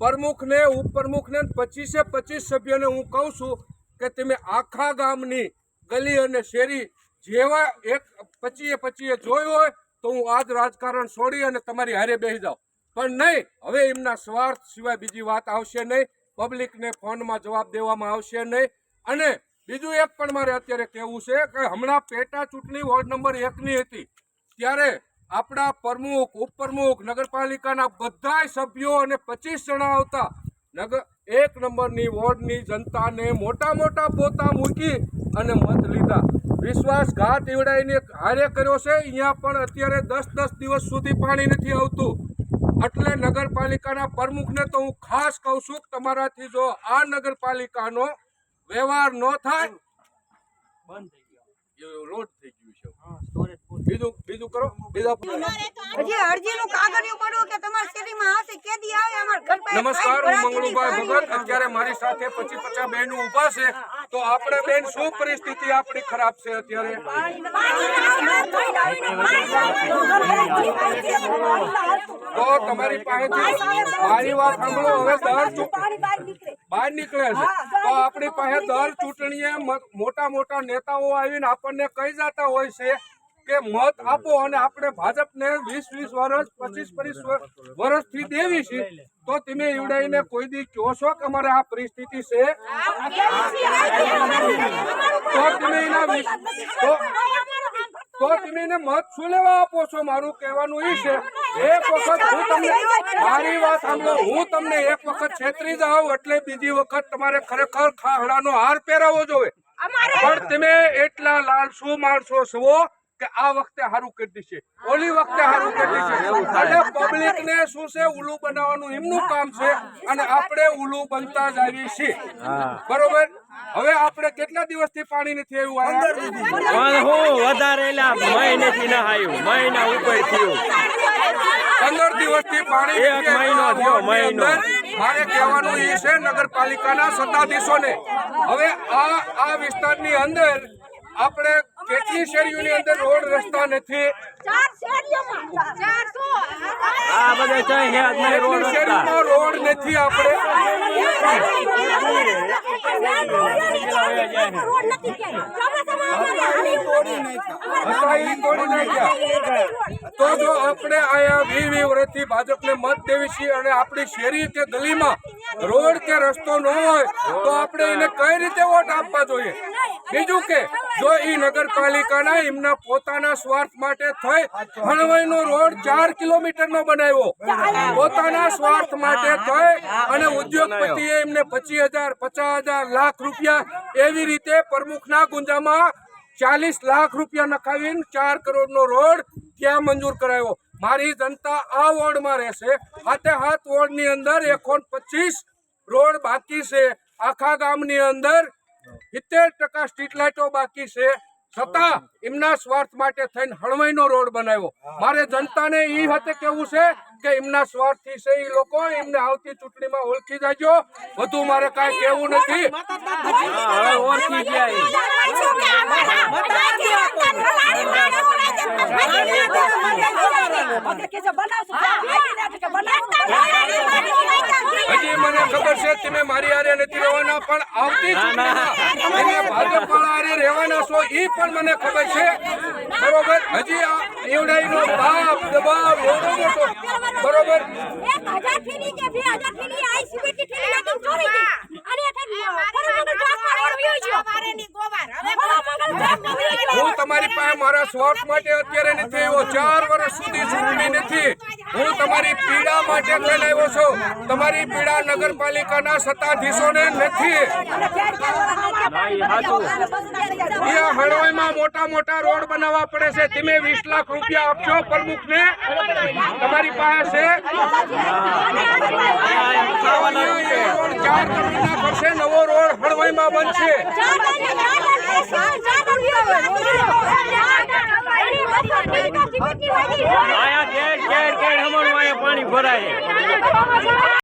प्रमुख ने उपप्रमुख ने 25 सभ्यों ने हूँ कहूँ छूं कि तमे आखा गामनी गली और शेरी जेवा एक 25 जोयो होय तो हूँ आज राजकारण छोड़ी अने तमारी हारे बेही जाऊं, पण नहीं, हवे एमना स्वार्थ सिवाय बीजी वात आवशे नहीं। पब्लिक ने फोन में जवाब देवामां आवशे नहीं। अने बीजू एक पण मारे अत्यारे कहेवुं छे के हमणां पेटा चूंटणी वोर्ड नंबर 1 नी हती त्यारे आपणा प्रमुख उपप्रमुख नगरपालिकाना बधाय सभ्यो अने 25 जणा आवता नगर 1 नंबरनी वोर्डनी जनताने मोटा मोटा पोता मूकी अने मत लीधा। विश्वासघात एवडाईने हारे कर्यो छे। अहींया पण अत्यारे 10 दिवस सुधी पाणी नथी आवतुं। એટલે નગરપાલિકાના પ્રમુખને તો હું ખાસ કહું છું કે તમારાથી જો આ નગરપાલિકાનો વ્યવહાર ન થાય બંધ થઈ ગયો રોડ થઈ ગયું છે બીજું કરો બીજા હજી અરજીનું કાગળિયું પડ્યું કે તમારી શેરીમાં આવશે કેદી આવે અમાર ઘર પાસે। નમસ્કાર, હું મંગળુભાઈ ભગત અત્યારે મારી સાથે 25-50 બહેનો ઊભા છે તો આપણે બેન શું પરિસ્થિતિ આપણી ખરાબ છે અત્યારે તો તમારી પાસેથી મારી વાત સાંભળો। હવે બહાર નીકળે છે તો આપણી પાસે દર ચૂંટણીએ મોટા મોટા નેતાઓ આવીને આપણને કહી જતા હોય છે કે મત આપો અને આપણે ભાજપને 20 વર્ષ 25 વર્ષથી દેવી છે તો તમે એવડાઈને કોઈ દી કહો છો કે અમારે આ પરિસ્થિતિ છે તો તમે એના તો તમે એને મત શું લેવા આપો છો। મારું કહેવાનું એ છે એક વખત હું તમને મારી વાત સાંભળો, હું તમને એક વખત છેતરી જાઉં એટલે બીજી વખત તમારે ખરેખર ખાહડાનો હાર પહેરાવો જોઈએ, પણ તમે એટલા લાલસુ માણસો છો કે આ વખતે હારું કરી દેશે ઓલી વખતે હારું કરી દેશે એટલે પબ્લિક ને શું છે ઉલ્લુ બનાવવાનું એમનું કામ છે અને આપણે ઉલ્લુ બનતા જ આવીએ છીએ બરોબર। હવે આપણે કેટલા દિવસથી પાણી નથી આવ્યું વધારેલા મહિનેથી ના આવ્યું મહિના ઉપર થયું 15 દિવસથી પાણી 1 મહિનો થયો મહિનો। મારે કહેવાનું એ છે નગરપાલિકાના સત્તાધીશોને હવે આ વિસ્તારની અંદર આપણે કેટલી શેરીઓની અંદર રોડ રસ્તા નથી આ બધા ચાહે રોડ શેરીમાં રોડ નથી આપણે તો જો આપણે આયા 20 વર્ષથી ભાજપને મત દેવી છીએ અને આપણી શેરી કે ગલીમાં રોડ કે રસ્તો ન હોય તો આપણે એને કઈ રીતે વોટ આપવા જોઈએ। બીજું કે જો એ નગરપાલિકાના એમના પોતાના સ્વાર્થ માટે થઈ હણવાઈનો રોડ 4 કિલોમીટરનો બનાવ્યો પોતાના સ્વાર્થ માટે થઈ અને ઉદ્યોગપતિએ એમને 25,000 50,000 લાખ રૂપિયા એવી રીતે પ્રમુખના ગુંજામાં 40 લાખ રૂપિયા નખાવીને 4 કરોડનો રોડ ત્યાં મંજૂર કરાયો। મારી જનતા આ વોર્ડમાં રહેશે હાથે હાથ વોર્ડની અંદર 125 રોડ બાકી છે આખા ગામની અંદર 70% સ્ટ્રીટ લાઇટો બાકી છે છતાં એમના સ્વાર્થ માટે થઈને હળવાઈનો રોડ બનાવ્યો। મારે જનતાને એ હાથે કેવું છે કે એમના સ્વાર્થથી છે એ લોકો એમને આવતી ચૂંટણીમાં ઓળખી જાજો વધુ મારે કાંઈ કેવું નથી ઓળખી જાય હજી મને ખબર છે તમે મારી હારે નથી રહેવાના પણ આવતી ચૂંટણીમાં તમે ભાજપ વાળા હારે રહેવાના છો એ પણ મને ખબર છે બરોબર। હજી આ એવડાઈનો બાપ દબાવ એવડો મોટો બરોબર 1000 ફીની કે 2000 ફીની આઈ સીબીટી ફીની લેકિન ચોરી ગઈ અને હું તમારી પાસે મારા સ્વાર્થ માટે અત્યારે નથી આવ્યો 4 વર્ષ સુધી ચૂંટણી નથી હું તમારી પીડા માટે લઈને આવ્યો છું તમારી પીડા નગરપાલિકાના સત્તાધીશોને નથી। હળવાઈમાં મોટા મોટા રોડ બનાવવા પડે છે તમે 20 લાખ રૂપિયા આપશો પ્રમુખને તમારી પાસે 4 કરોડના ખર્ચે નવો રોડ હળવાઈમાં બનશે આયા ઘેર ઘેર ઘેર હમણાં પાણી ભરાય।